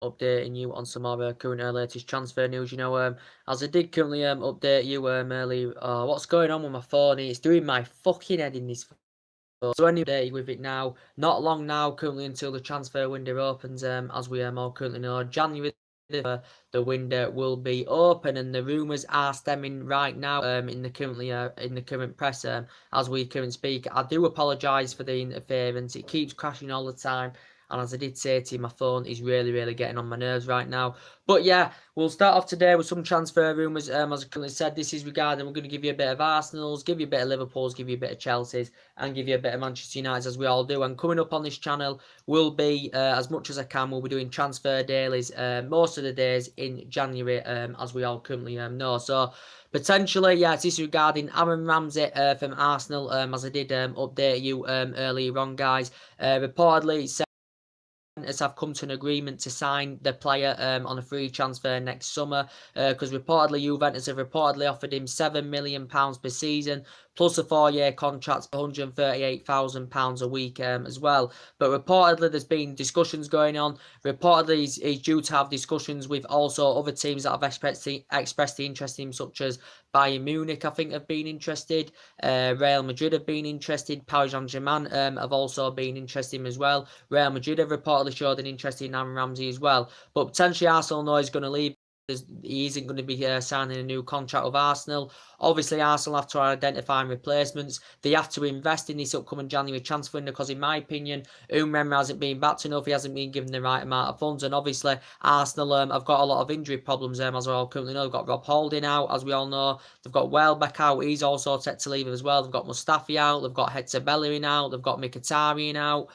updating you on some of our current latest transfer news. As I did currently update you early, what's going on with my phone? It's doing my fucking head in this phone. So anyway, with it now, not long now, currently until the transfer window opens. As we all currently know, January the window will be open, and the rumours are stemming right now. In the current press, as we currently speak. I do apologise for the interference. It keeps crashing all the time. And as I did say to you, my phone is really, really getting on my nerves right now. But yeah, we'll start off today with some transfer rumours. As I currently said, this is regarding, we're going to give you a bit of Arsenal's, give you a bit of Liverpool's, give you a bit of Chelsea's, and give you a bit of Manchester United's, as we all do. And coming up on this channel will be, as much as I can, we'll be doing transfer dailies most of the days in January, as we all currently know. So, potentially, yeah, this is regarding Aaron Ramsey from Arsenal, as I did update you earlier on, guys. Reportedly, have come to an agreement to sign the player on a free transfer next summer, because reportedly Juventus have reportedly offered him £7 million per season, plus a 4-year contract for £138,000 a week as well. But reportedly there's been discussions going on. Reportedly he's due to have discussions with also other teams that have expressed the interest in him, such as Bayern Munich, I think, have been interested. Real Madrid have been interested. Paris Saint-Germain have also been interested in him as well. Real Madrid have reportedly showed an interest in Aaron Ramsey as well. But potentially Arsenal know he's going to leave. He isn't going to be signing a new contract with Arsenal. Obviously, Arsenal have to identify replacements. They have to invest in this upcoming January transfer window, because, in my opinion, Umremre hasn't been backed enough. He hasn't been given the right amount of funds. And obviously, Arsenal have got a lot of injury problems, as we all currently know. They've got Rob Holding out, as we all know. They've got Welbeck out. He's also set to leave as well. They've got Mustafi out. They've got Hector Bellerin out. They've got Mkhitaryan out.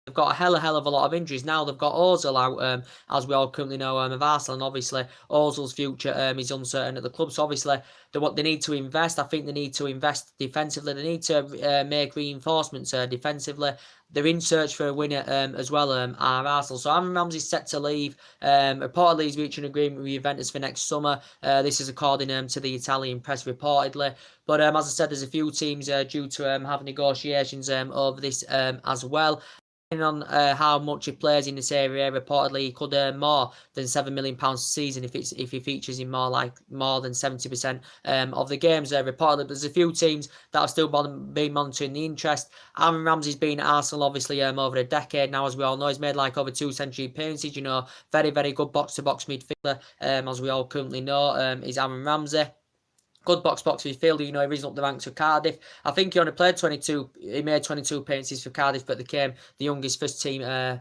They've got a hell of a lot of injuries. Now they've got Ozil out, as we all currently know, of Arsenal. And obviously, Ozil's future is uncertain at the club. So obviously, they need to invest. I think they need to invest defensively. They need to make reinforcements defensively. They're in search for a winner as well, are Arsenal. So Aaron Ramsey's set to leave. Reportedly, he's reaching an agreement with Juventus for next summer. This is according to the Italian press, reportedly. But as I said, there's a few teams due to have negotiations over this as well. On how much he plays in this area, reportedly he could earn more than £7 million a season if he features in more than 70% of the games. Reportedly, there's a few teams that have still been monitoring the interest. Aaron Ramsey's been at Arsenal obviously over a decade now, as we all know. He's made over 2 century appearances. Very, very good box-to-box midfielder, as we all currently know. Is Aaron Ramsey. Good box midfielder, he risen up the ranks for Cardiff. I think he only played 22, he made 22 appearances for Cardiff, but became the youngest first team player,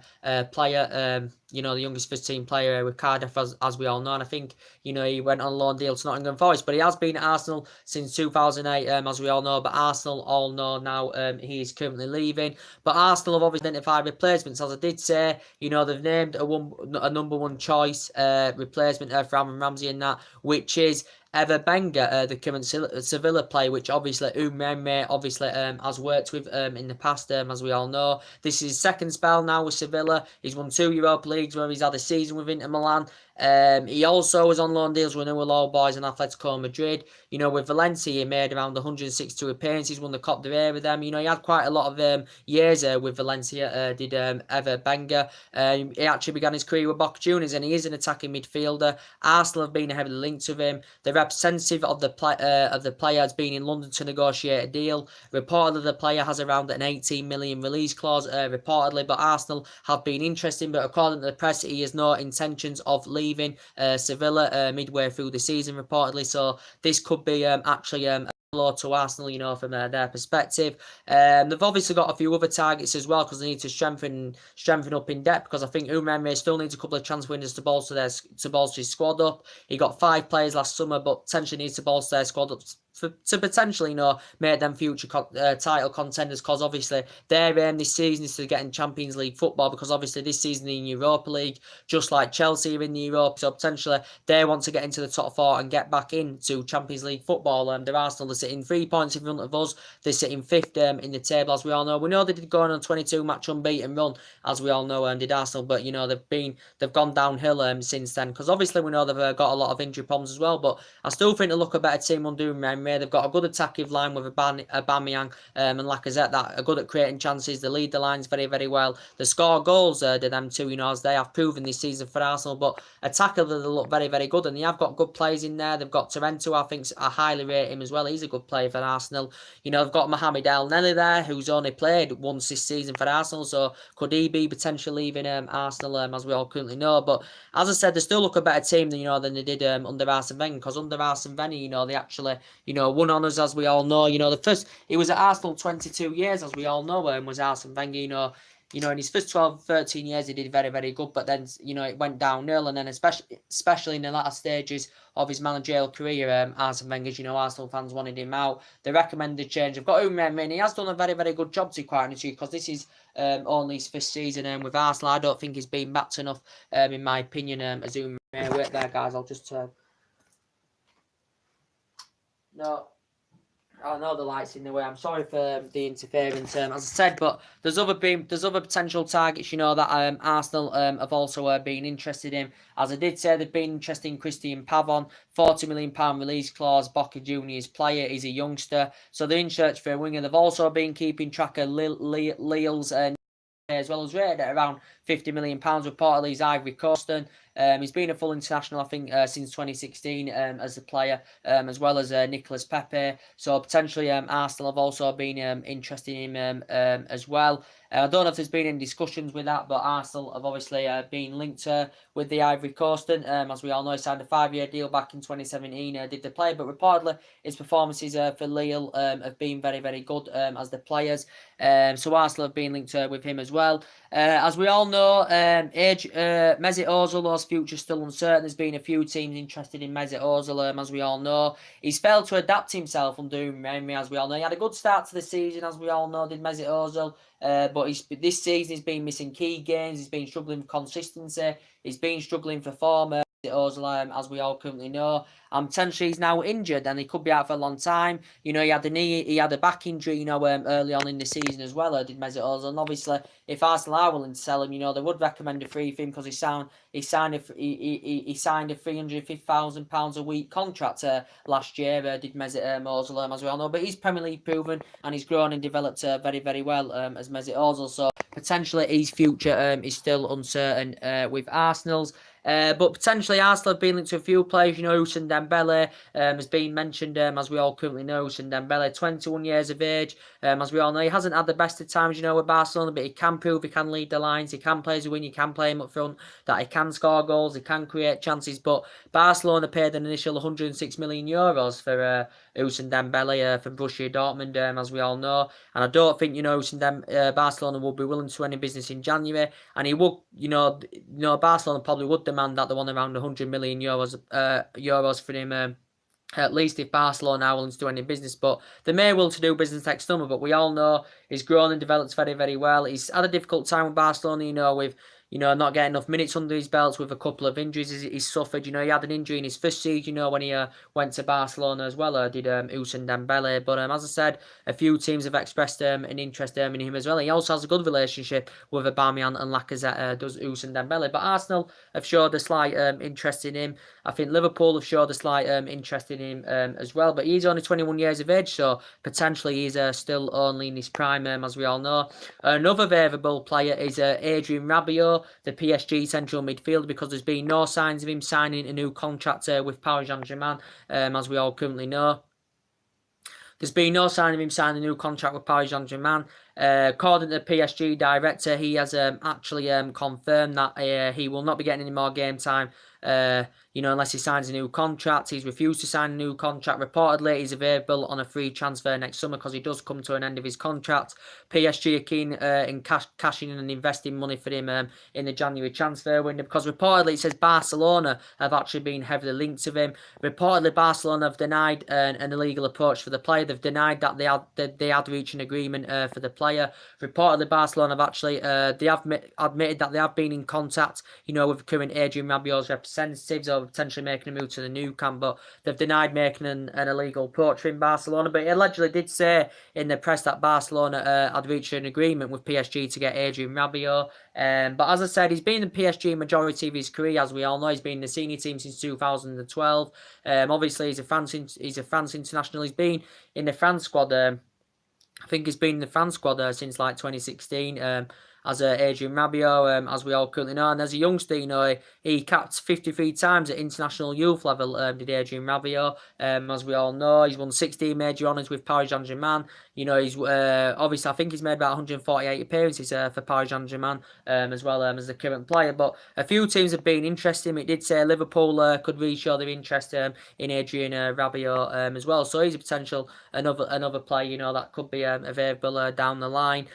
the youngest first team player with Cardiff, as we all know. And I think, he went on loan deal to Nottingham Forest, but he has been at Arsenal since 2008, as we all know. But Arsenal all know now he is currently leaving. But Arsenal have obviously identified replacements, as I did say. They've named a number one choice replacement for Aaron Ramsey in that, which is Ever Benga, the current Sevilla player, which obviously Umremre has worked with in the past, as we all know. This is his second spell now with Sevilla. He's won 2 Europa Leagues where he's had a season with Inter Milan. He also was on loan deals with Newell's Boys and Atletico Madrid. With Valencia, he made around 162 appearances, won the Copa del Rey with them. He had quite a lot of years with Valencia, did Ever Benga. He actually began his career with Boca Juniors, and he is an attacking midfielder. Arsenal have been heavily linked with him. The representative of the player has been in London to negotiate a deal. Reportedly, the player has around an 18 million release clause, reportedly, but Arsenal have been interested. But according to the press, he has no intentions of leaving Sevilla midway through the season, reportedly. So this could be actually blow to Arsenal, from their perspective. They've obviously got a few other targets as well, because they need to strengthen up in depth, because I think Umremre still needs a couple of transfer windows to bolster his squad up. He got 5 players last summer, but potentially needs to bolster their squad up to potentially, make them future title contenders, because obviously their aim this season is to get in Champions League football, because obviously this season in Europa League, just like Chelsea are in the Europa, so potentially they want to get into the top 4 and get back into Champions League football. They're Arsenal, they're sitting 3 points in front of us. They're sitting 5th in the table, as we all know. We know they did go on a 22 match unbeaten run, as we all know, and did Arsenal, but they've gone downhill since then, because obviously we know they've got a lot of injury problems as well. But I still think they look a better team under Umremre. May. They've got a good attacking line with Aubameyang and Lacazette that are good at creating chances. They lead the lines very, very well. They score goals, to them too, as they have proven this season for Arsenal. But attackers, they look very, very good, and they have got good players in there. They've got Torrento, I think I highly rate him as well. He's a good player for Arsenal. They've got Mohamed Elneny there, who's only played once this season for Arsenal, so could he be potentially leaving Arsenal, as we all currently know? But as I said, they still look a better team than they did under Arsene Wenger, because under Arsene Wenger, they actually won honours, as we all know. The first he was at Arsenal 22 years, as we all know, was Arsene Wenger. In his first 12, 13 years, he did very, very good. But then, it went downhill. And then especially in the latter stages of his managerial career, Arsene Wenger, Arsenal fans wanted him out. They recommended change. They've got Unai, and he has done a very, very good job, to be quite honest, because this is only his first season with Arsenal. I don't think he's been backed enough, in my opinion, as Unai. Wait there, guys. I'll just... No... I know the light's in the way. I'm sorry for the interference, as I said, but there's other potential targets, that Arsenal have also been interested in. As I did say, they've been interested in Christian Pavon, £40 million release clause, Boca Juniors player. He's a youngster, so they're in search for a winger. They've also been keeping track of Lille's as well, as rated at around £50 million. Reportedly, he's Ivory Coastan. He's been a full international, I think, since 2016 as a player, as well as Nicolas Pepe. So potentially Arsenal have also been interested in him as well. I don't know if there's been any discussions with that, but Arsenal have obviously been linked with the Ivory Coastan. As we all know, he signed a 5-year deal back in 2017, did the player, but reportedly his performances for Lille have been very, very good as the players. So Arsenal have been linked with him as well. As we all know, Mesut Ozil's future still uncertain. There's been a few teams interested in Mesut Ozil, as we all know. He's failed to adapt himself under Unai, as we all know. He had a good start to the season, as we all know, did Mesut Ozil. But this season he's been missing key games. He's been struggling with consistency. He's been struggling for form. Ozil, as we all currently know, and potentially he's now injured and he could be out for a long time. He had a back injury, early on in the season as well. Did Mesut Ozil, and obviously if Arsenal are willing to sell him, they would recommend a free for him because he signed a £350,000 a week contract last year. Did Mesut Ozil, as we all know, but he's Premier League proven and he's grown and developed very, very well as Mesut Ozil. So potentially his future is still uncertain with Arsenal's. But potentially Arsenal have been linked to a few players. Ousmane Dembele has been mentioned, as we all currently know. Ousmane Dembele, 21 years of age. As we all know, he hasn't had the best of times, with Barcelona, but he can prove he can lead the lines. He can play as a wing. You can play him up front. That he can score goals. He can create chances. But Barcelona paid an initial €106 million for Ousmane Dembele from Borussia Dortmund, as we all know. And I don't think, Barcelona will be willing to any business in January. And he would, Barcelona probably would demand that they want around €100 million for him. At least if Barcelona are willing to do any business, but they may will to do business next summer. But we all know he's grown and developed very, very well. He's had a difficult time with Barcelona, with not getting enough minutes under his belt, with a couple of injuries he's suffered. He had an injury in his first season, when he went to Barcelona as well, did Ousmane Dembele. But as I said, a few teams have expressed an interest in him as well. He also has a good relationship with Aubameyang and Lacazette, does Ousmane Dembele. But Arsenal have showed a slight interest in him. I think Liverpool have showed a slight interest in him as well. But he's only 21 years of age, so potentially he's still only in his prime, as we all know. Another variable player is Adrien Rabiot, the PSG central midfielder, because there's been no signs of him signing a new contract with Paris Saint-Germain, as we all currently know. There's been no sign of him signing a new contract with Paris Saint-Germain. According to the PSG director, he has actually confirmed that he will not be getting any more game time, unless he signs a new contract. He's refused to sign a new contract. Reportedly, he's available on a free transfer next summer because he does come to an end of his contract. PSG are keen in cashing in and investing money for him in the January transfer window, because reportedly it says Barcelona have actually been heavily linked to him. Reportedly, Barcelona have denied an illegal approach for the player. They've denied that they had reached an agreement for the player. player. Reportedly, Barcelona have actually they have admitted that they have been in contact, you know, with current Adrien Rabiot's representatives or potentially making a move to the Nou Camp, but they've denied making an illegal approach in Barcelona. But he allegedly did say in the press that Barcelona had reached an agreement with PSG to get Adrien Rabiot. But as I said, he's been in PSG majority of his career, as we all know. He's been in the senior team since 2012. Obviously, he's a France international. He's been in the France squad. I think he's been in the France squad since like 2016. As Adrien Rabiot, as we all currently know, and as a youngster, you know, he capped 53 times at international youth level. Did Adrien Rabiot? As we all know, he's won 16 major honours with Paris Saint-Germain. You know, he's obviously I think he's made about 148 appearances for Paris Saint-Germain as well as the current player. But a few teams have been interested in him. It did say Liverpool could really show their interest in Adrien Rabiot as well. So he's a potential another player, you know, that could be available down the line.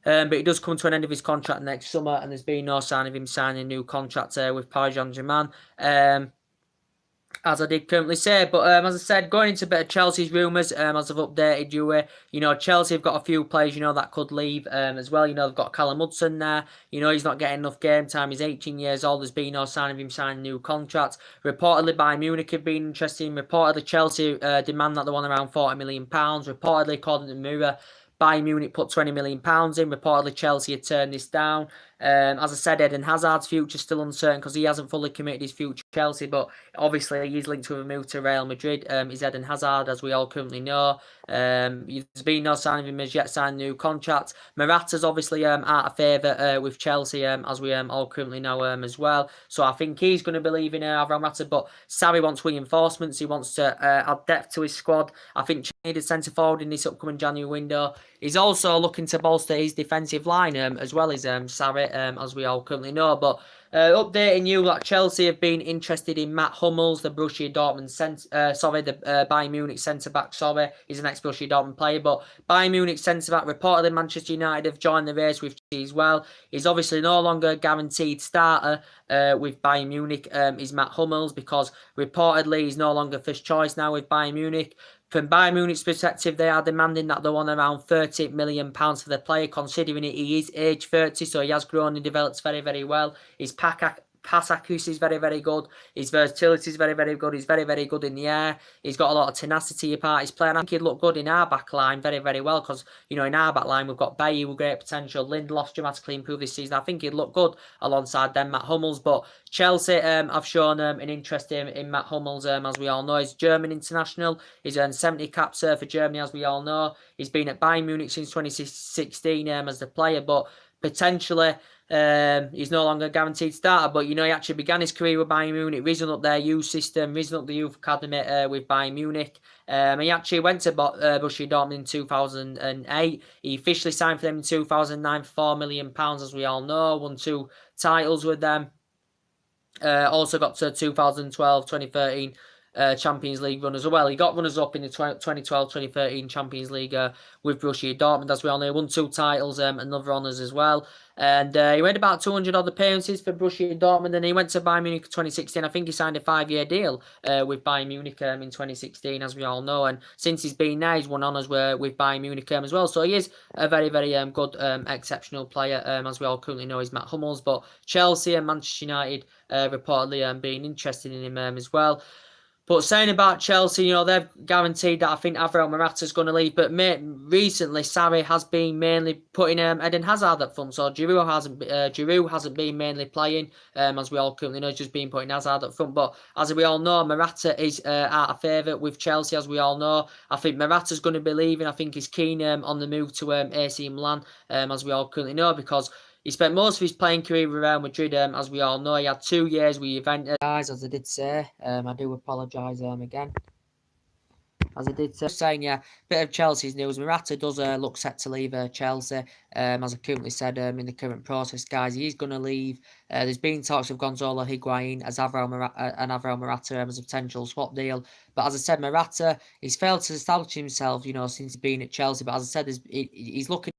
But he does come to an end of his contract next summer, and there's been no sign of him signing a new contract with Paris Saint-Germain. As I did currently say, but as I said, going into a bit of Chelsea's rumours, as I've updated you, you know, Chelsea have got a few players, you know, that could leave as well. You know, they've got Callum Hudson there. You know, he's not getting enough game time. He's 18 years old. There's been no sign of him signing a new contract. Reportedly, Bayern Munich have been interested. Reportedly, Chelsea demand that they want around £40 million. Reportedly, according to Mirror, Bayern Munich put £20 million in. Reportedly, Chelsea had turned this down. As I said, Eden Hazard's future still uncertain because he hasn't fully committed his future to Chelsea, but obviously he's linked to a move to Real Madrid. Is Eden Hazard, as we all currently know. There's been no sign of him as yet signed a new contract. Morata's obviously out of favour with Chelsea, as we all currently know as well. So I think he's going to be leaving Alvaro Morata, but Sarri wants reinforcements. He wants to add depth to his squad. I think Chelsea needed centre forward in this upcoming January window. He's also looking to bolster his defensive line as well as Sarri, as we all currently know. But updating you that Chelsea have been interested in Matt Hummels, the Borussia Dortmund the Bayern Munich centre-back. He's an ex-Borussia Dortmund player, but Bayern Munich centre-back. Reportedly, Manchester United have joined the race with Chelsea as well. He's obviously no longer a guaranteed starter with Bayern Munich. Is Matt Hummels, because reportedly he's no longer first choice now with Bayern Munich. From Bayern Munich's perspective, they are demanding that they want around £30 million for the player, considering he is age 30, so he has grown and developed very, very well. His pass accuracy is very, very good. His versatility is very, very good. He's very, very good in the air. He's got a lot of tenacity apart his play, and I think he'd look good in our back line very, very well, because, you know, in our back line we've got Bailly with great potential. Lindelof's dramatically improved this season. I think he'd look good alongside them Matt Hummels, but Chelsea have shown an interest in Matt Hummels, as we all know. He's German international. He's earned 70 caps for Germany, as we all know. He's been at Bayern Munich since 2016 as the player, but potentially he's no longer a guaranteed starter. But, you know, he actually began his career with Bayern Munich, risen up their youth system, risen up the youth academy with Bayern Munich. He actually went to Borussia Dortmund in 2008. He officially signed for them in 2009 for £4 million, as we all know. Won 2 titles with them. Also got to 2012-2013 Champions League runners as well. He got runners up in the 2012-2013 Champions League with Borussia Dortmund, as we all know. He won 2 titles and other honours as well. And he made about 200 odd appearances for Borussia Dortmund, and he went to Bayern Munich in 2016. I think he signed a 5-year deal with Bayern Munich in 2016, as we all know. And since he's been there, he's won honours with Bayern Munich as well. So he is a very, very good, exceptional player, as we all currently know, is Matt Hummels. But Chelsea and Manchester United reportedly being interested in him as well. But saying about Chelsea, you know, they've guaranteed that I think Alvaro Morata's going to leave. But recently, Sarri has been mainly putting Eden Hazard up front. So Giroud hasn't been mainly playing, as we all currently know. He's just been putting Hazard up front. But as we all know, Morata is out of favour with Chelsea, as we all know. I think Morata's going to be leaving. I think he's keen on the move to AC Milan, as we all currently know, because he spent most of his playing career with Real Madrid, as we all know. He had 2 years with Juventus. Guys, as I did say, I do apologise again. As I did say, saying, yeah, bit of Chelsea's news. Morata does look set to leave Chelsea. As I currently said, in the current process, guys, he's going to leave. There's been talks of Gonzalo Higuain and Alvaro Morata as a potential swap deal. But as I said, Morata, he's failed to establish himself, you know, since he's been at Chelsea. But as I said, he's looking.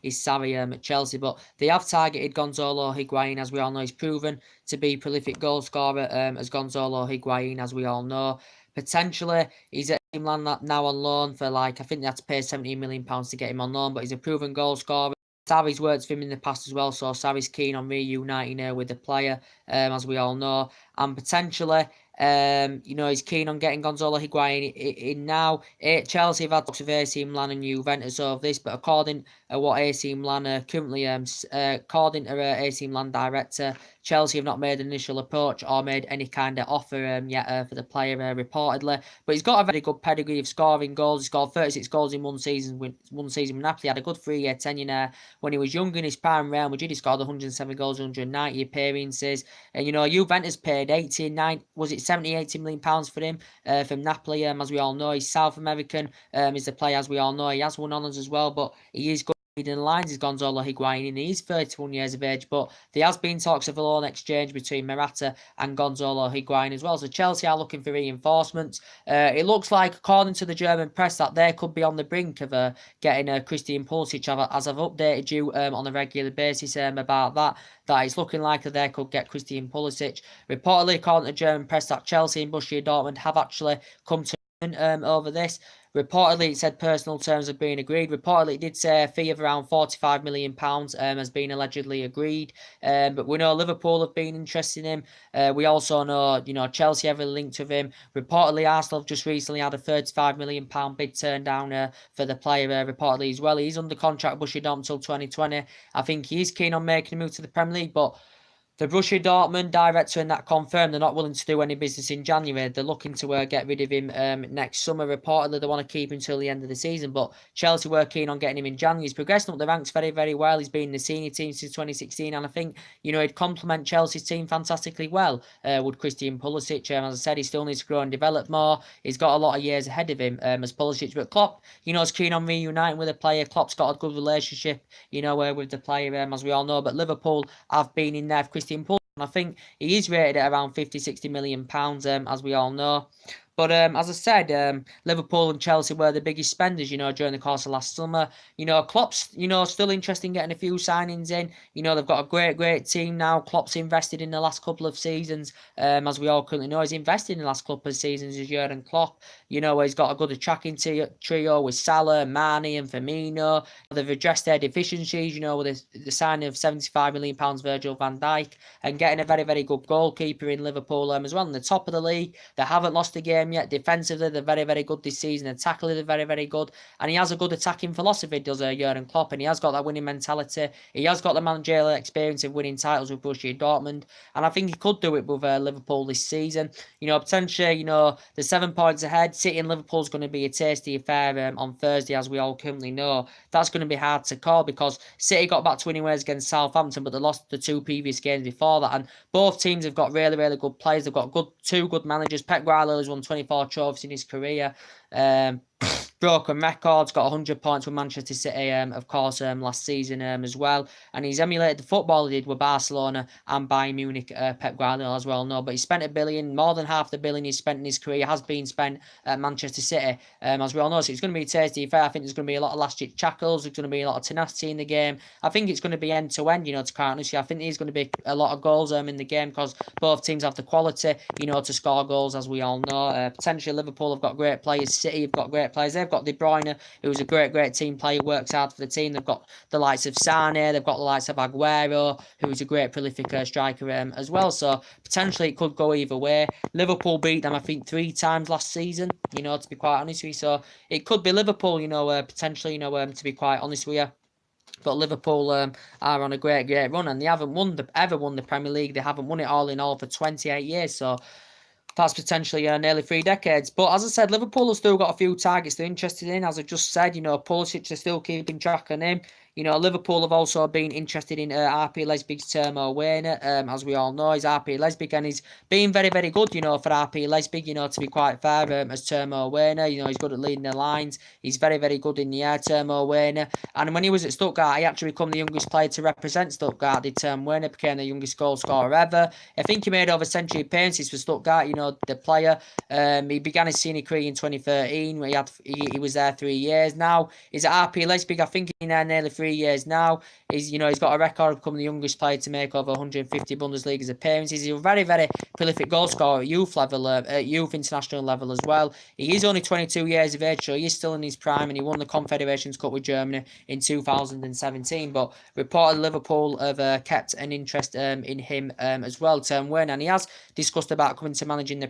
Is Sarri at Chelsea, but they have targeted Gonzalo Higuain, as we all know. He's proven to be a prolific goal scorer as Gonzalo Higuain, as we all know. Potentially, he's Milan now on loan for I think they had to pay £17 million to get him on loan, but he's a proven goal scorer. Sarri's worked for him in the past as well, so Sarri's keen on reuniting with the player, as we all know, and potentially, he's keen on getting Gonzalo Higuain in now. Chelsea have had talks of AC Milan and Juventus over this, but according to what AC Milan are currently, according to AC Milan director, Chelsea have not made an initial approach or made any kind of offer yet for the player reportedly. But he's got a very good pedigree of scoring goals. He scored 36 goals in one season with Napoli. Had a good 3-year tenure there. When he was young in his prime, Real Madrid, he scored 107 goals, 190 appearances. And Juventus paid 80 million pounds for him from Napoli. As we all know, he's South American. Is the player, as we all know. He has won honours as well, but he is good. In the lines is Gonzalo Higuain, and he's 31 years of age, but there has been talks of a loan exchange between Morata and Gonzalo Higuain as well. So Chelsea are looking for reinforcements. It looks like, according to the German press, that they could be on the brink of getting Christian Pulisic, as I've updated you on a regular basis about that it's looking like that they could get Christian Pulisic. Reportedly, according to German press, that Chelsea and Borussia Dortmund have actually come to over this. Reportedly, it said personal terms have been agreed. Reportedly, it did say a fee of around £45 million has been allegedly agreed. But we know Liverpool have been interested in him. We also know, Chelsea have a link to him. Reportedly, Arsenal have just recently had a £35 million bid turned down for the player, reportedly as well. He's under contract with Borussia Dortmund until 2020. I think he's keen on making a move to the Premier League, but the Borussia Dortmund director and that confirmed they're not willing to do any business in January. They're looking to get rid of him next summer. Reportedly, they want to keep him until the end of the season, but Chelsea were keen on getting him in January. He's progressing up the ranks very, very well. He's been in the senior team since 2016, and I think, he'd complement Chelsea's team fantastically well with Christian Pulisic. As I said, he still needs to grow and develop more. He's got a lot of years ahead of him as Pulisic, but Klopp, is keen on reuniting with the player. Klopp's got a good relationship, with the player, as we all know, but Liverpool have been in there for Christian Pulisic, and I think he is rated at around 50-60 million pounds, as we all know. But as I said, Liverpool and Chelsea were the biggest spenders, during the course of last summer. Klopp's, still interested in getting a few signings in. They've got a great, great team now. Klopp's invested in the last couple of seasons. As we all currently know, he's invested in the last couple of seasons as Jurgen Klopp. He's got a good attacking trio with Salah, Mane and Firmino. They've addressed their deficiencies, with the signing of £75 million Virgil van Dijk and getting a very, very good goalkeeper in Liverpool as well. In the top of the league, they haven't lost a game yet. Defensively, they're very, very good this season. Attackingly, they're very, very good. And he has a good attacking philosophy, does Jurgen Klopp, and he has got that winning mentality. He has got the managerial experience of winning titles with Borussia Dortmund, and I think he could do it with Liverpool this season. Potentially, the 7 points ahead. City and Liverpool's going to be a tasty affair on Thursday, as we all currently know. That's going to be hard to call because City got back to winning ways against Southampton, but they lost the 2 previous games before that, and both teams have got really, really good players. They've got two good managers. Pep Guardiola has won 24 trophies in his career. Broken records, got 100 points with Manchester City, of course, last season as well. And he's emulated the football he did with Barcelona and Bayern Munich, Pep Guardiola as well. No, but he spent £1 billion, more than half the billion he's spent in his career has been spent at Manchester City, as we all know. So it's going to be a tasty affair. I think there's going to be a lot of last-ditch tackles. There's going to be a lot of tenacity in the game. I think it's going to be end-to-end, to quite honestly. I think there's going to be a lot of goals in the game because both teams have the quality, to score goals, as we all know. Potentially Liverpool have got great players. City have got great players. They've got De Bruyne, who's a great, great team player, works hard for the team. They've got the likes of Sane, they've got the likes of Aguero, who's a great prolific striker as well. So potentially it could go either way. Liverpool beat them, I think, 3 times last season, to be quite honest with you. So it could be Liverpool, potentially, to be quite honest with you. But Liverpool are on a great, great run, and they haven't ever won the Premier League. They haven't won it all in all for 28 years. So that's potentially nearly 3 decades. But as I said, Liverpool have still got a few targets they're interested in. As I just said, Pulisic is still keeping track of him. Liverpool have also been interested in RB Leipzig's Timo Werner. As we all know, he's RB Leipzig, and he's been very, very good, for RB Leipzig, to be quite fair, as Timo Werner. He's good at leading the lines. He's very, very good in the air, Timo Werner. And when he was at Stuttgart, he actually became the youngest player to represent Stuttgart. Timo Werner became the youngest goal scorer ever. I think he made over a century appearances for Stuttgart, the player. He began his senior career in 2013, where he was there 3 years. Now, he's at RB Leipzig, I think, in there nearly 3 3 years now. He's got a record of becoming the youngest player to make over 150 Bundesliga appearances. He's a very, very prolific goal scorer at youth level, at youth international level as well. He is only 22 years of age, so he is still in his prime, and he won the Confederations Cup with Germany in 2017. But reportedly Liverpool have kept an interest in him as well, Term Werner, and he has discussed about coming to managing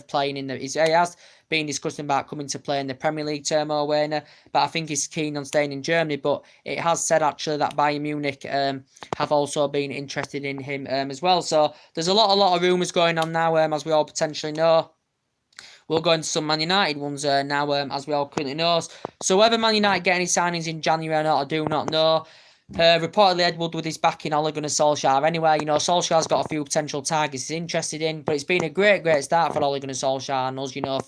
playing in the. He has been discussing about coming to play in the Premier League, Timo Werner, but I think he's keen on staying in Germany. But it has said actually that Bayern Munich have also been interested in him as well. So there's a lot of rumours going on now, as we all potentially know. We'll go into some Man United ones now, as we all currently know. So whether Man United get any signings in January or not, I do not know. Reportedly, Ed Woodward is backing Ole Gunnar Solskjaer anyway. Solskjaer's got a few potential targets he's interested in, but it's been a great start for Ole Gunnar Solskjaer and us.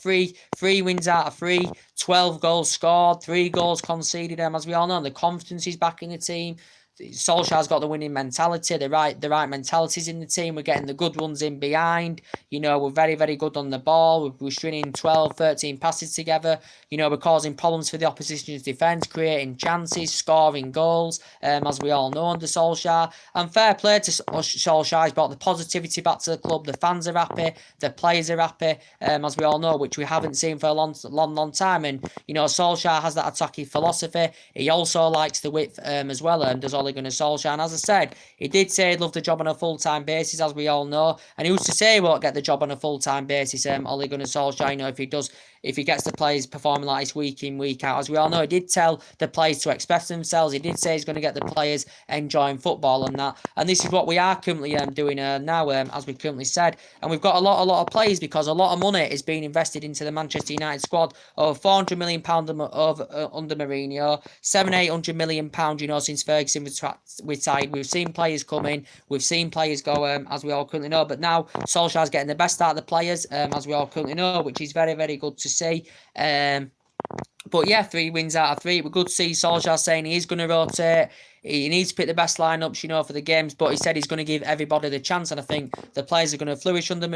Three wins out of 3, 12 goals scored, 3 goals conceded. As we all know, the confidence is back in the team. Solskjaer's got the winning mentality, the right mentalities in the team. We're getting the good ones in behind. We're very, very good on the ball. We're stringing 12, 13 passes together. We're causing problems for the opposition's defence, creating chances, scoring goals, as we all know under Solskjaer. And fair play to Solskjaer. He's brought the positivity back to the club. The fans are happy. The players are happy, as we all know, which we haven't seen for a long time. And, Solskjaer has that attacking philosophy. He also likes the width as well, does Ole Gunnar Solskjaer. And as I said, he did say he'd love the job on a full-time basis, as we all know. And he used to say he won't get the job on a full-time basis, Ole Gunnar Solskjaer, if he gets the players performing like this week in, week out. As we all know, he did tell the players to express themselves. He did say he's going to get the players enjoying football and that. And this is what we are currently doing now, as we currently said. And we've got a lot of players because a lot of money is being invested into the Manchester United squad. Over £400 million under Mourinho, £700-800 million, since Ferguson retired. We've seen players come in. We've seen players go, as we all currently know. But now Solskjaer's getting the best out of the players, as we all currently know, which is very, very good to see. But yeah, 3 wins out of 3. We're good to see Solskjaer saying he is going to rotate. He needs to pick the best lineups, for the games. But he said he's going to give everybody the chance, and I think the players are going to flourish under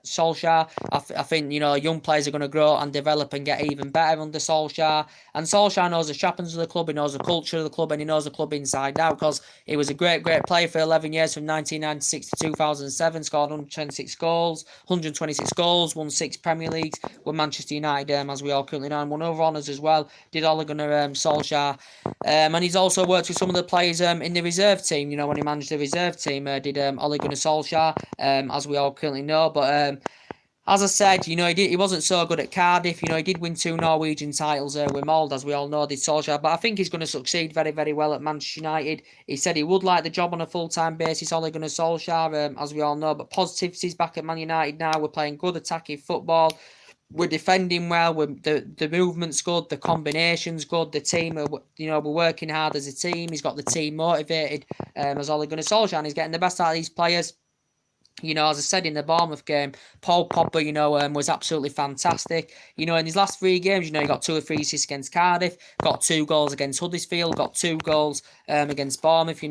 Solskjaer. I think young players are going to grow and develop and get even better under Solskjaer. And Solskjaer knows the trappings of the club, he knows the culture of the club, and he knows the club inside out because he was a great player for 11 years from 1996 to 2007. Scored 126 goals, won 6 Premier Leagues with Manchester United, as we all currently know, and won other honours as well. Did Ole Gunnar Solskjaer, and he's also worked with some of the players in the reserve team. When he managed the reserve team, did Ole Gunnar Solskjaer, as we all currently know. But as I said, he wasn't so good at Cardiff. He did win 2 Norwegian titles with Molde, as we all know, did Solskjaer. But I think he's going to succeed very, very well at Manchester United. He said he would like the job on a full-time basis, Ole Gunnar Solskjaer, as we all know. But positivity's back at Man United now. We're playing good attacking football. We're defending well. The movement's good. The combination's good. The team, we're working hard as a team. He's got the team motivated, as Ole Gunnar Solskjaer, and he's getting the best out of these players. As I said in the Bournemouth game, Paul Pogba, was absolutely fantastic. In his last 3 games, he got 2 or 3 assists against Cardiff, got 2 goals against Huddersfield, got 2 goals against Bournemouth,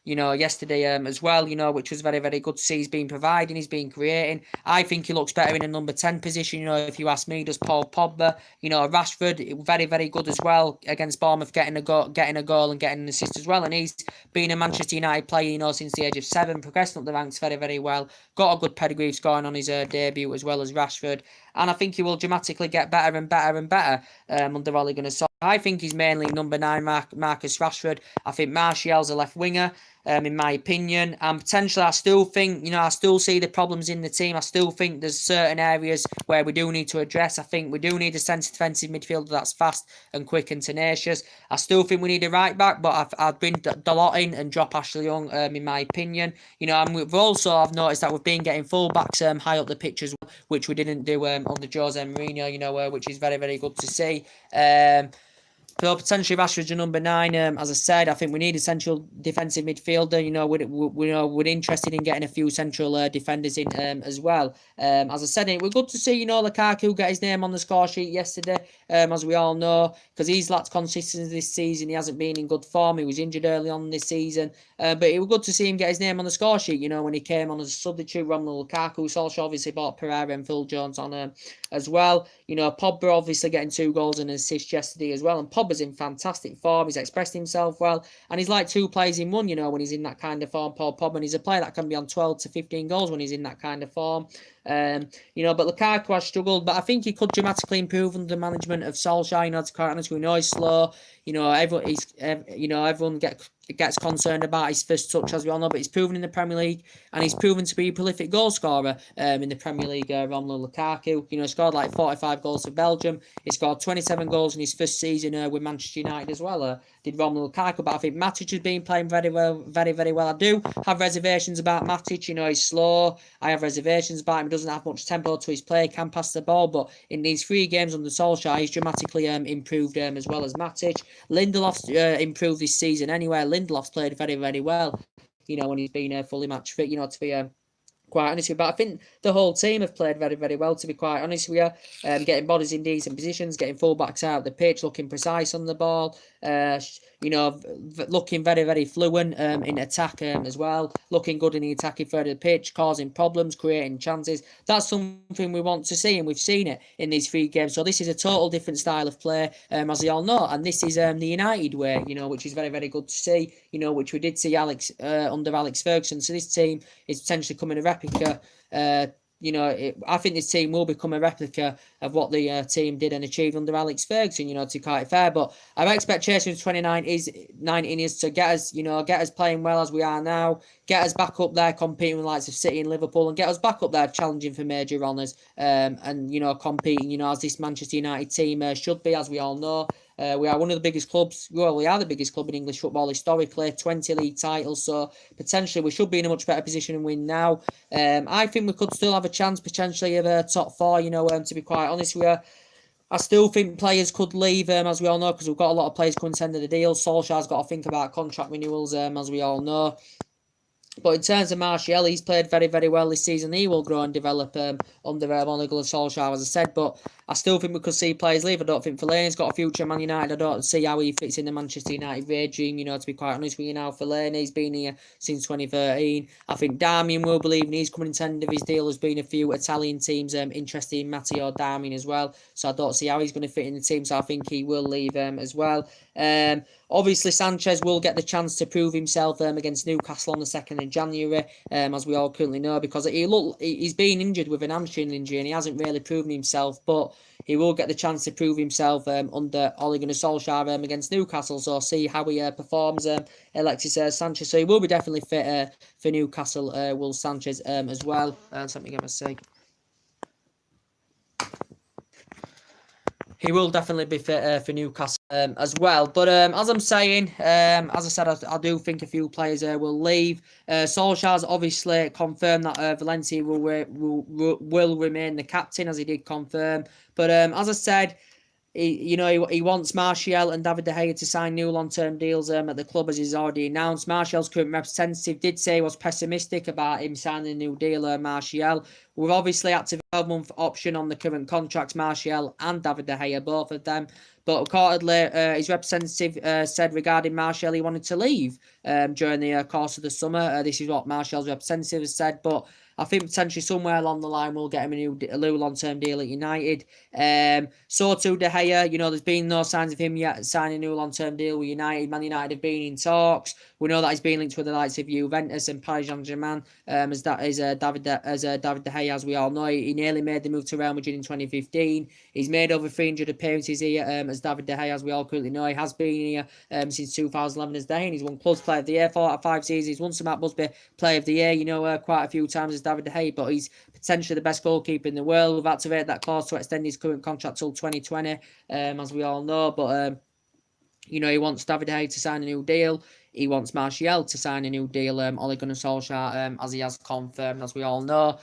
yesterday as well, which was very, very good to see. He's been providing, he's been creating. I think he looks better in a number 10 position, if you ask me, does Paul Pogba. Rashford, very, very good as well against Bournemouth, getting a goal and getting an assist as well. And he's been a Manchester United player, since the age of 7, progressing up the ranks very, very well. Got a good pedigree scoring on his debut as well as Rashford. And I think he will dramatically get better and better and better under Ole Gunnar Solskjaer. I think he's mainly number 9, Marcus Rashford. I think Martial's a left winger, in my opinion. And potentially, I still think, I still see the problems in the team. I still think there's certain areas where we do need to address. I think we do need a centre defensive midfielder that's fast and quick and tenacious. I still think we need a right back, but I'd bring Dalot in and drop Ashley Young, in my opinion. And I've noticed that we've been getting full backs high up the pitch as well, which we didn't do under Jose Mourinho, which is very, very good to see. So potentially Rashford's your number 9. As I said, I think we need a central defensive midfielder. You know, we're interested in getting a few central defenders in as well. As I said, it was good to see, you know, Lukaku get his name on the score sheet yesterday. As we all know, because he's lacked consistency this season. He hasn't been in good form. He was injured early on this season. But it was good to see him get his name on the score sheet. You know, when he came on as a substitute, Romelu Lukaku. Solskjaer obviously bought Pereira and Phil Jones on as well. You know, Pogba obviously getting 2 goals and an assist yesterday as well. And Pogba's in fantastic form. He's expressed himself well. And he's like 2 players in one, you know, when he's in that kind of form, Paul Pogba. And he's a player that can be on 12 to 15 goals when he's in that kind of form. You know, but Lukaku has struggled, but I think he could dramatically improve under the management of Solskjaer. You know, to quite honest, we know he's slow. You know, everyone gets concerned about his first touch, as we all know, but he's proven in the Premier League, and he's proven to be a prolific goal scorer in the Premier League. Romelu Lukaku, you know, scored like 45 goals for Belgium. He scored 27 goals in his first season with Manchester United as well. Did Romelu Lukaku, but I think Matic has been playing very well. I do have reservations about Matic. You know, he's slow. I have reservations about him. He doesn't have much tempo to his play. Can pass the ball, but in these 3 games under Solskjaer, he's dramatically improved as well as Matic. Lindelof's improved this season anyway. Lindelof's played very, very well, you know, when he's been fully match fit, you know, to be quite honest with you. But I think the whole team have played very, very well, to be quite honest with you. Getting bodies in decent positions, getting fullbacks out of the pitch, looking precise on the ball, you know, looking very, very fluent in attack as well, looking good in the attacking third of the pitch, causing problems, creating chances. That's something we want to see, and we've seen it in these 3 games. So this is a total different style of play, as we all know, and this is the United way, you know, which is very, very good to see, you know, which we did see under Alex Ferguson. So this team is potentially coming a replica. You know, I think this team will become a replica of what the team did and achieved under Alex Ferguson, you know, to be quite fair. But our expectation for 2019 is to get us playing well as we are now, get us back up there competing with the likes of City and Liverpool, and get us back up there challenging for major honours, and, you know, competing, you know, as this Manchester United team should be, as we all know. We are one of the biggest clubs. Well, we are the biggest club in English football historically. 20 league titles, so potentially we should be in a much better position than we now. I think we could still have a chance potentially of a top 4. You know, to be quite honest with you, I still think players could leave, as we all know, because we've got a lot of players coming to the end of the deal. Solskjaer's got to think about contract renewals, as we all know. But in terms of Martial, he's played very, very well this season. He will grow and develop under Ole Gunnar Solskjaer, as I said. But I still think we could see players leave. I don't think Fellaini's got a future at Man United. I don't see how he fits in the Manchester United regime, you know, to be quite honest with you now. Fellaini's been here since 2013. I think Darmian will believe, and he's coming to the end of his deal. There's been a few Italian teams interested in Matteo Darmian as well. So I don't see how he's going to fit in the team. So I think he will leave as well. Obviously, Sanchez will get the chance to prove himself against Newcastle on the 2nd of January, as we all currently know, because he's been injured with an hamstring injury and he hasn't really proven himself, but he will get the chance to prove himself under Ole Gunnar Solskjaer against Newcastle, so see how he performs, Alexis Sanchez. So he will be definitely fit for Newcastle, Will Sanchez as well. Let me get my say. He will definitely be fit for Newcastle as well. But as I'm saying, as I said, I do think a few players will leave. Solskjaer's obviously confirmed that Valencia will remain the captain, as he did confirm. But as I said, he wants Martial and David De Gea to sign new long-term deals at the club, as he's already announced. Martial's current representative did say he was pessimistic about him signing a new deal, Martial. We've obviously active 12-month option on the current contracts, Martial and David De Gea, both of them. But accordingly, his representative said regarding Martial, he wanted to leave during the course of the summer. This is what Martial's representative has said, but I think potentially somewhere along the line we'll get him a new long-term deal at United. So too De Gea, you know, there's been no signs of him yet signing a new long-term deal with United. Man United have been in talks. We know that he's been linked with the likes of Juventus and Paris Saint-Germain, as David De Gea, as we all know. He nearly made the move to Real Madrid in 2015. He's made over 300 appearances here as David De Gea, as we all currently know. He has been here since 2011 as De Gea, and he's won Clubs Player of the Year 4 out of 5 seasons. He's won some Matt Busby Player of the Year, you know, quite a few times as David De Gea, but he's potentially the best goalkeeper in the world. We've activated that clause to extend his current contract till 2020, as we all know. But you know, he wants David De Gea to sign a new deal. He wants Martial to sign a new deal. Ole Gunnar Solskjaer, as he has confirmed, as we all know.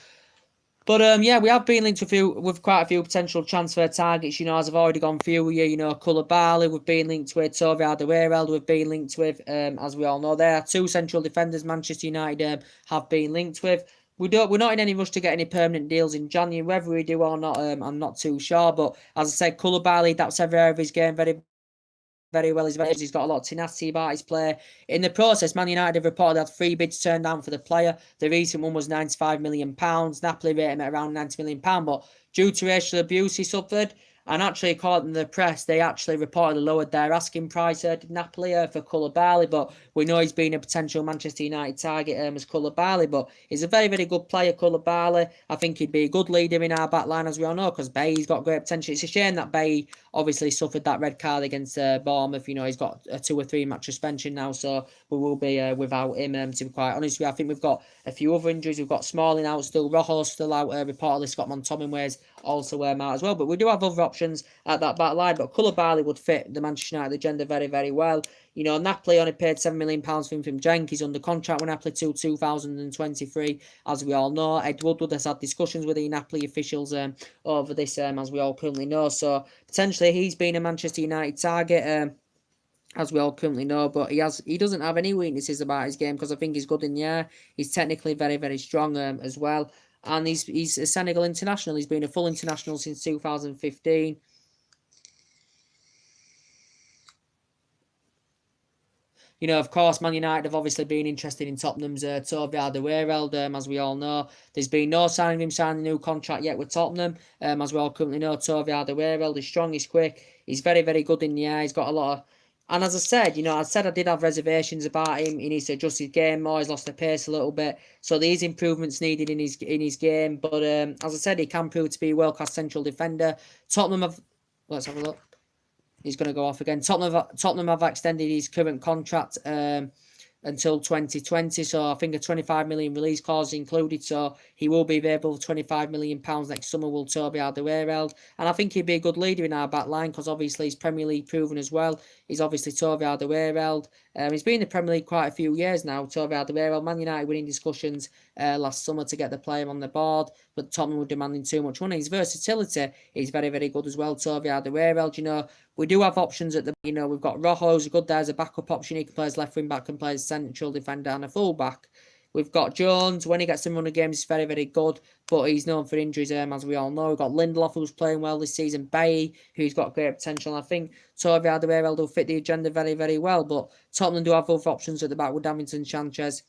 But yeah, we have been linked with quite a few potential transfer targets. As I've already gone through with you. Koulibaly, we've been linked with Toby Alderweireld, we've been linked with. As we all know, there are two central defenders Manchester United have been linked with. We're not in any rush to get any permanent deals in January. Whether we do or not, I'm not too sure. But as I said, Koulibaly, that's every area of his game very well. He's got a lot of tenacity about his play. In the process, Man United have reported had 3 bids turned down for the player. The recent one was £95 million. Napoli rate him at around £90 million. But due to racial abuse he suffered, and actually, according to the press, they actually reportedly lowered their asking price did Napoli for Koulibaly. But we know he's been a potential Manchester United target as Koulibaly. But he's a very, very good player, Koulibaly. I think he'd be a good leader in our back line, as we all know, because Bailly's got great potential. It's a shame that Bailly obviously suffered that red card against Bournemouth. He's got a 2 or 3 match suspension now, so we will be without him, to be quite honest with you. I think we've got a few other injuries. We've got Smalling out still, Rojo's still out, reportedly Scott McTominay's also out as well. But we do have other options at that back line. But Koulibaly would fit the Manchester United agenda very, very well. Napoli only paid £7 million for him from Genk. He's under contract with Napoli till 2023, as we all know. Ed Woodward has had discussions with the Napoli officials over this, as we all currently know. So potentially he's been a Manchester United target, as we all currently know, but he doesn't have any weaknesses about his game, because I think he's good in the air. He's technically very, very strong as well. And he's a Senegal international. He's been a full international since 2015. Of course, Man United have obviously been interested in Tottenham's Toby Alderweireld, as we all know. There's been no sign of him signing a new contract yet with Tottenham. As we all currently know, Toby Alderweireld is strong, he's quick, he's very, very good in the air. He's got a lot of... And as I said, I did have reservations about him. He needs to adjust his game more. He's lost the pace a little bit. So there's improvements needed in his game. But as I said, he can prove to be a world-class central defender. Tottenham have... Let's have a look. He's going to go off again. Tottenham have extended his current contract until 2020. So I think a 25 million release clause included. So he will be available for £25 million next summer, will Toby Alderweireld. And I think he'd be a good leader in our back line, because obviously he's Premier League proven as well. He's obviously Toby Alderweireld. He's been in the Premier League quite a few years now, Toby Alderweireld. Man United winning discussions last summer to get the player on the board, but Tottenham were demanding too much money. His versatility is very, very good as well, Toby Alderweireld. We do have options at the... we've got Rojo, who's good there as a backup option. He can play as left wing back, can play as central defender and a full back. We've got Jones. When he gets some running games, he's very, very good, but he's known for injuries, as we all know. We've got Lindelof, who's playing well this season. Bailly, who's got great potential. I think Toby Alderweireld will fit the agenda very, very well, but Tottenham do have other options at the back with Davinson Sanchez,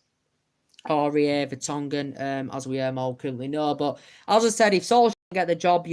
Aurier, Vertonghen, as we all currently know. But as I said, if Solskjaer get the job,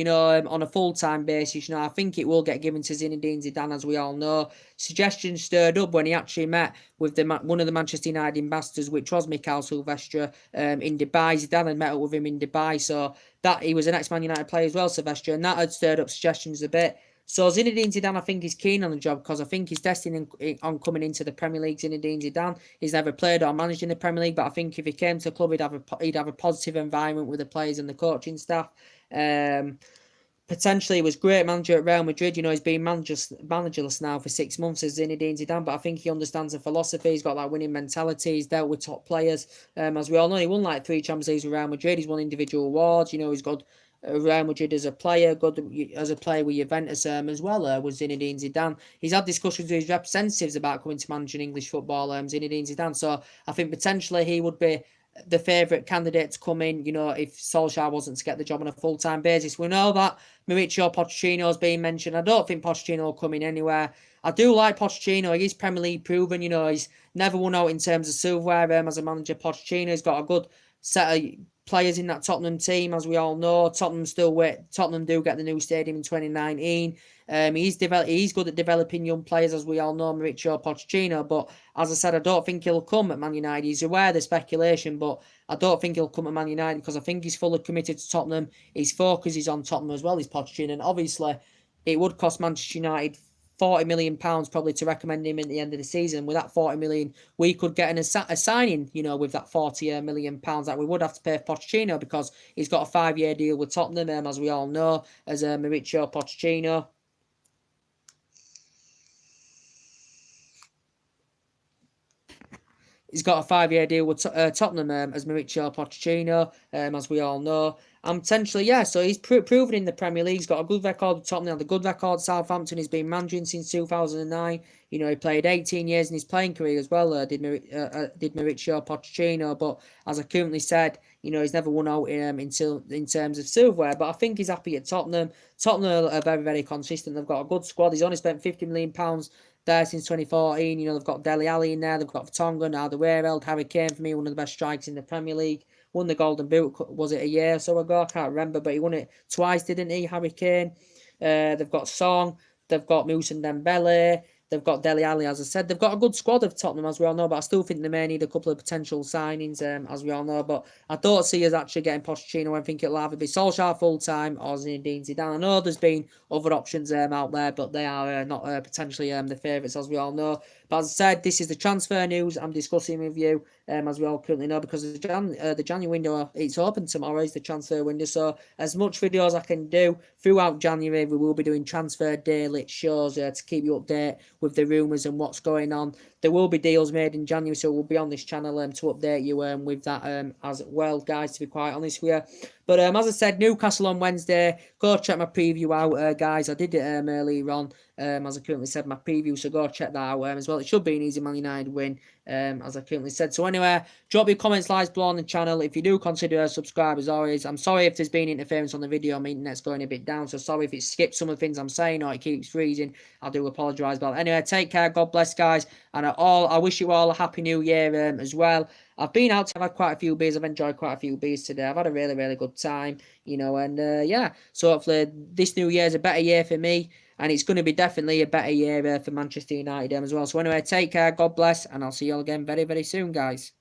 on a full-time basis, I think it will get given to Zinedine Zidane, as we all know. Suggestions stirred up when he actually met with one of the Manchester United ambassadors, which was Mikael Silvestre, in Dubai. Zidane had met up with him in Dubai, so that he was an ex-Man United player as well, Silvestre, and that had stirred up suggestions a bit. So Zinedine Zidane, I think, is keen on the job, because I think he's destined on coming into the Premier League. Zinedine Zidane, he's never played or managed in the Premier League, but I think if he came to the club, he'd have a positive environment with the players and the coaching staff. Potentially, he was a great manager at Real Madrid. He's been managerless now for 6 months as Zinedine Zidane, but I think he understands the philosophy. He's got that winning mentality. He's dealt with top players. As we all know, he won like 3 Champions Leagues with Real Madrid. He's won individual awards. He's got Real Madrid as a player, good as a player with Juventus as well, with Zinedine Zidane. He's had discussions with his representatives about coming to manage English football, Zinedine Zidane. So I think potentially he would be the favourite candidate to come in, if Solskjaer wasn't to get the job on a full-time basis. We know that Mauricio Pochettino has been mentioned. I don't think Pochettino will come in anywhere. I do like Pochettino. He's Premier League proven. He's never won out in terms of silverware as a manager. Pochettino's got a good set of players in that Tottenham team, as we all know. Tottenham do get the new stadium in 2019. He's good at developing young players, as we all know, Mauricio Pochettino. But as I said, I don't think he'll come at Man United. He's aware of the speculation, but I don't think he'll come at Man United, because I think he's fully committed to Tottenham. His focus is on Tottenham as well, he's Pochettino. And obviously, it would cost Manchester United £40 million probably to recommend him at the end of the season. With that £40 million, we could get a signing, with that £40 million that we would have to pay for Pochettino, because he's got a 5-year deal with Tottenham, as we all know, as Mauricio Pochettino. He's got a 5-year deal with Tottenham as Mauricio Pochettino, as we all know. And potentially, yeah, so he's proven in the Premier League. He's got a good record with Tottenham, a good record Southampton. He's been managing since 2009. You know, he played 18 years in his playing career as well, did Mauricio Pochettino. But as I currently said, you know, he's never won out in terms of silverware. But I think he's happy at Tottenham. Tottenham are very, very consistent. They've got a good squad. He's only spent £50 million there since 2014. You know, they've got Dele Alli in there. They've got Vertonghen, Alderweireld, Harry Kane, for me, one of the best strikers in the Premier League. Won the Golden Boot, was it a year or so ago? I can't remember, but he won it twice, didn't he, Harry Kane? They've got Song, they've got Moussa Dembele, they've got Dele Alli, as I said. They've got a good squad of Tottenham, as we all know, but I still think they may need a couple of potential signings, as we all know. But I don't see us actually getting Pochettino. I think it'll either be Solskjaer full-time or Zinedine Zidane. I know there's been other options out there, but they are not potentially the favourites, as we all know. But as I said, this is the transfer news I'm discussing with you, as we all currently know, because the January window, it's open tomorrow, is the transfer window. So as much videos I can do throughout January, we will be doing transfer daily shows to keep you updated with the rumours and what's going on. There will be deals made in January, so we'll be on this channel to update you with that as well, guys, to be quite honest with you. But as I said, Newcastle on Wednesday. Go check my preview out, guys. I did it earlier on, as I currently said, my preview, so go check that out as well. It should be an easy Man United win, as I currently said. So anyway, drop your comments, likes below on the channel. If you do consider subscribe, as always. I'm sorry if there's been interference on the video. My internet's going a bit down, so sorry if it skips some of the things I'm saying or it keeps freezing. I do apologise. But anyway, take care. God bless, guys. And I wish you all a happy new year as well. I've been out, I've had quite a few beers, I've enjoyed quite a few beers today, I've had a really, really good time, you know, and yeah, so hopefully this new year is a better year for me, and it's going to be definitely a better year for Manchester United as well. So anyway, take care, God bless, and I'll see you all again very, very soon, guys.